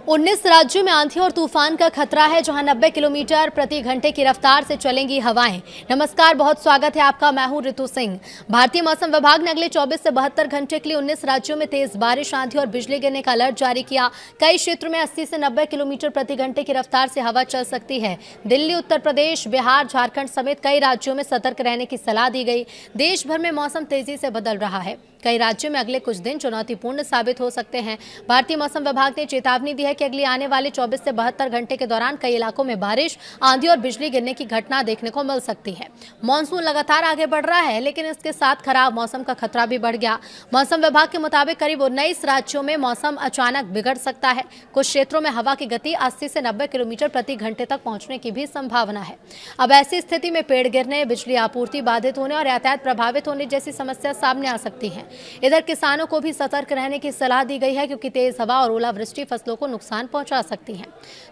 19 राज्यों में आंधी और तूफान का खतरा है, जहां 90 किलोमीटर प्रति घंटे की रफ्तार से चलेंगी हवाएं। नमस्कार, बहुत स्वागत है आपका। मैं हूं ऋतु सिंह। भारतीय मौसम विभाग ने अगले 24 से 72 घंटे के लिए 19 राज्यों में तेज बारिश, आंधी और बिजली गिरने का अलर्ट जारी किया। कई क्षेत्रों में 80 से 90 किलोमीटर प्रति घंटे की रफ्तार से हवा चल सकती है। दिल्ली, उत्तर प्रदेश, बिहार, झारखंड समेत कई राज्यों में सतर्क रहने की सलाह दी गई। देश भर में मौसम तेजी से बदल रहा है। कई राज्यों में अगले कुछ दिन चुनौतीपूर्ण साबित हो सकते हैं। भारतीय मौसम विभाग ने चेतावनी दी है कि अगले आने वाले 24 से 72 घंटे के दौरान कई इलाकों में बारिश, आंधी और बिजली गिरने की घटना देखने को मिल सकती है। मानसून लगातार आगे बढ़ रहा है, लेकिन इसके साथ खराब मौसम का खतरा भी बढ़ गया। मौसम विभाग के मुताबिक करीब 19 राज्यों में मौसम अचानक बिगड़ सकता है। कुछ क्षेत्रों में हवा की गति 80 से 90 किलोमीटर प्रति घंटे तक पहुंचने की भी संभावना है। अब ऐसी स्थिति में पेड़ गिरने, बिजली आपूर्ति बाधित होने और यातायात प्रभावित होने जैसी समस्या सामने आ सकती है। इधर किसानों को भी सतर्क रहने की सलाह दी गई है, क्योंकि तेज हवा और ओलावृष्टि फसलों को नुकसान पहुंचा सकती है।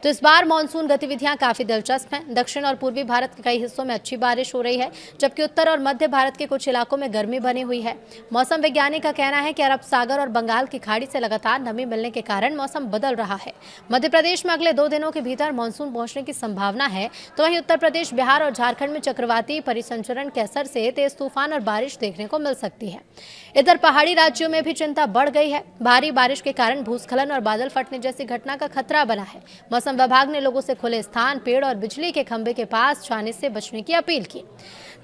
तो इस बार मानसून गतिविधियां काफी दिलचस्प हैं। दक्षिण और पूर्वी भारत के कई हिस्सों में अच्छी बारिश हो रही है, जबकि उत्तर और मध्य भारत के कुछ इलाकों में गर्मी बनी हुई है। मौसम वैज्ञानिक का कहना है कि अरब सागर और बंगाल की खाड़ी से लगातार नमी मिलने के कारण मौसम बदल रहा है। मध्य प्रदेश में अगले 2 दिनों के भीतर मानसून पहुंचने की संभावना है, तो वहीं उत्तर प्रदेश, बिहार और झारखंड में चक्रवाती परिसंचरण के असर से तेज तूफान और बारिश देखने को मिल सकती है। इधर पहाड़ी राज्यों में भी चिंता बढ़ गई है। भारी बारिश के कारण भूस्खलन और बादल फटने जैसी घटना का खतरा बना है। मौसम विभाग ने लोगों से खुले स्थान, पेड़ और बिजली के खंभे के पास जाने से बचने की अपील की।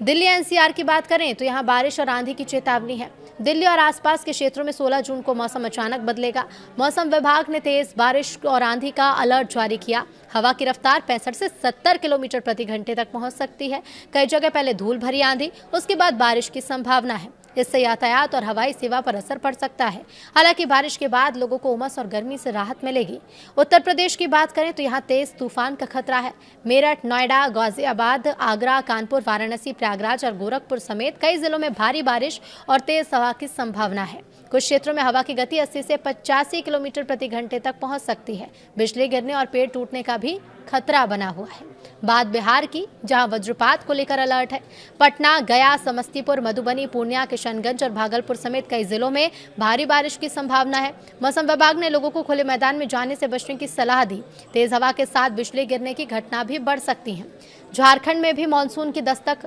दिल्ली एनसीआर की बात करें तो यहाँ बारिश और आंधी की चेतावनी है। दिल्ली और आसपास के क्षेत्रों में 16 जून को मौसम अचानक बदलेगा। मौसम विभाग ने तेज बारिश और आंधी का अलर्ट जारी किया। हवा की रफ्तार 65 से 70 किलोमीटर प्रति घंटे तक पहुंच सकती है। कई जगह पहले धूल भरी आंधी, उसके बाद बारिश की संभावना है। इससे यातायात और हवाई सेवा पर असर पड़ सकता है। हालांकि बारिश के बाद लोगों को उमस और गर्मी से राहत मिलेगी। उत्तर प्रदेश की बात करें तो यहाँ तेज तूफान का खतरा है। मेरठ, नोएडा, गाजियाबाद, आगरा, कानपुर, वाराणसी, प्रयागराज और गोरखपुर समेत कई जिलों में भारी बारिश और तेज हवा की संभावना है। कुछ क्षेत्रों में हवा की गति 80 से 85 किलोमीटर प्रति घंटे तक पहुंच सकती है। बिजली गिरने और पेड़ टूटने का भी खतरा बना हुआ है। बात बिहार की, जहां वज्रपात को लेकर अलर्ट है। पटना, गया, समस्तीपुर, मधुबनी, पूर्णिया, किशनगंज और भागलपुर समेत कई जिलों में भारी बारिश की संभावना है। मौसम विभाग ने लोगों को खुले मैदान में जाने से बचने की सलाह दी। तेज हवा के साथ बिजली गिरने की घटना भी बढ़ सकती है। झारखंड में भी मानसून की दस्तक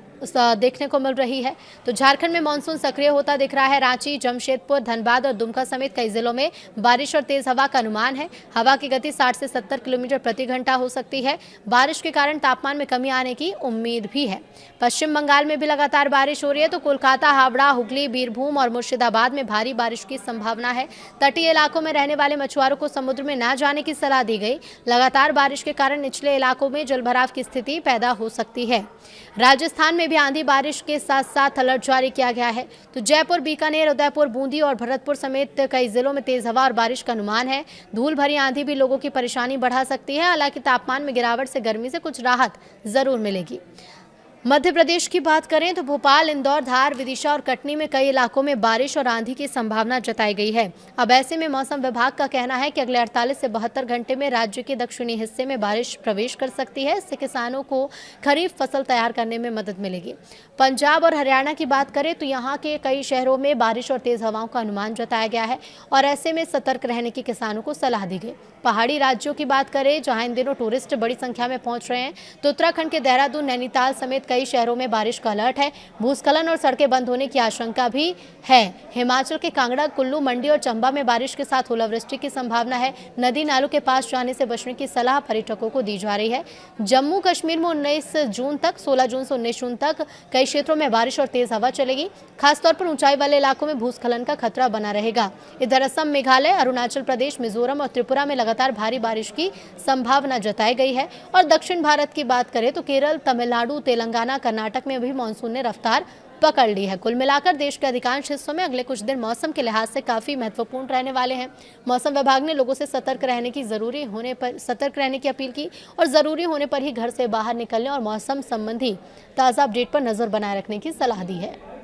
देखने को मिल रही है। तो झारखंड में मानसून सक्रिय होता दिख रहा है। रांची, जमशेदपुर, धनबाद और दुमका समेत कई जिलों में बारिश और तेज हवा का अनुमान है। हवा की गति 60 से 70 किलोमीटर प्रति घंटा हो सकती है। बारिश के कारण तापमान में कमी आने की उम्मीद भी है। पश्चिम बंगाल में भी लगातार बारिश हो रही है। तो कोलकाता, हावड़ा, हुगली, बीरभूम और मुर्शिदाबाद में भारी बारिश की संभावना है। तटीय इलाकों में रहने वाले मछुआरों को समुद्र में न जाने की सलाह दी गई। लगातार बारिश के कारण निचले इलाकों में जलभराव की स्थिति पैदा हो सकती है। राजस्थान में भी आंधी बारिश के साथ साथ अलर्ट जारी किया गया है। तो जयपुर, बीकानेर, उदयपुर, बूंदी और भरतपुर समेत कई जिलों में तेज हवा और बारिश का अनुमान है। धूल भरी आंधी भी लोगों की परेशानी बढ़ा सकती है। हालांकि तापमान में गिरावट से गर्मी से कुछ राहत जरूर मिलेगी। मध्य प्रदेश की बात करें तो भोपाल, इंदौर, धार, विदिशा और कटनी में कई इलाकों में बारिश और आंधी की संभावना जताई गई है। अब ऐसे में मौसम विभाग का कहना है कि अगले 48 से 72 घंटे में राज्य के दक्षिणी हिस्से में बारिश प्रवेश कर सकती है। इससे किसानों को खरीफ फसल तैयार करने में मदद मिलेगी। पंजाब और हरियाणा की बात करें तो यहाँ के कई शहरों में बारिश और तेज हवाओं का अनुमान जताया गया है, और ऐसे में सतर्क रहने की किसानों को सलाह दी गई। पहाड़ी राज्यों की बात करें, जहां इन दिनों टूरिस्ट बड़ी संख्या में पहुंच रहे हैं, तो उत्तराखंड के देहरादून, नैनीताल समेत कई शहरों में बारिश का अलर्ट है। भूस्खलन और सड़कें बंद होने की आशंका भी है। हिमाचल के कांगड़ा, कुल्लू, मंडी और चंबा में बारिश के साथ ओलावृष्टि की संभावना है। नदी नालों के पास जाने से बचने की सलाह पर्यटकों को दी जा रही है। जम्मू कश्मीर में 19 जून तक 16 जून से 19 जून तक कई क्षेत्रों में बारिश और तेज हवा चलेगी। खासतौर पर ऊंचाई वाले इलाकों में भूस्खलन का खतरा बना रहेगा। इधर असम, मेघालय, अरुणाचल प्रदेश, मिजोरम और त्रिपुरा में लगातार भारी बारिश की संभावना जताई गई है। और दक्षिण भारत की बात करें तो केरल, तमिलनाडु, तेलंगाना, कर्नाटक में भी मानसून ने रफ्तार पकड़ ली है। कुल मिलाकर देश के अधिकांश हिस्सों में अगले कुछ दिन मौसम के लिहाज से काफी महत्वपूर्ण रहने वाले हैं। मौसम विभाग ने लोगों से सतर्क रहने की अपील की, और जरूरी होने पर ही घर से बाहर निकलने और मौसम संबंधी ताज़ा अपडेट पर नजर बनाए रखने की सलाह दी है।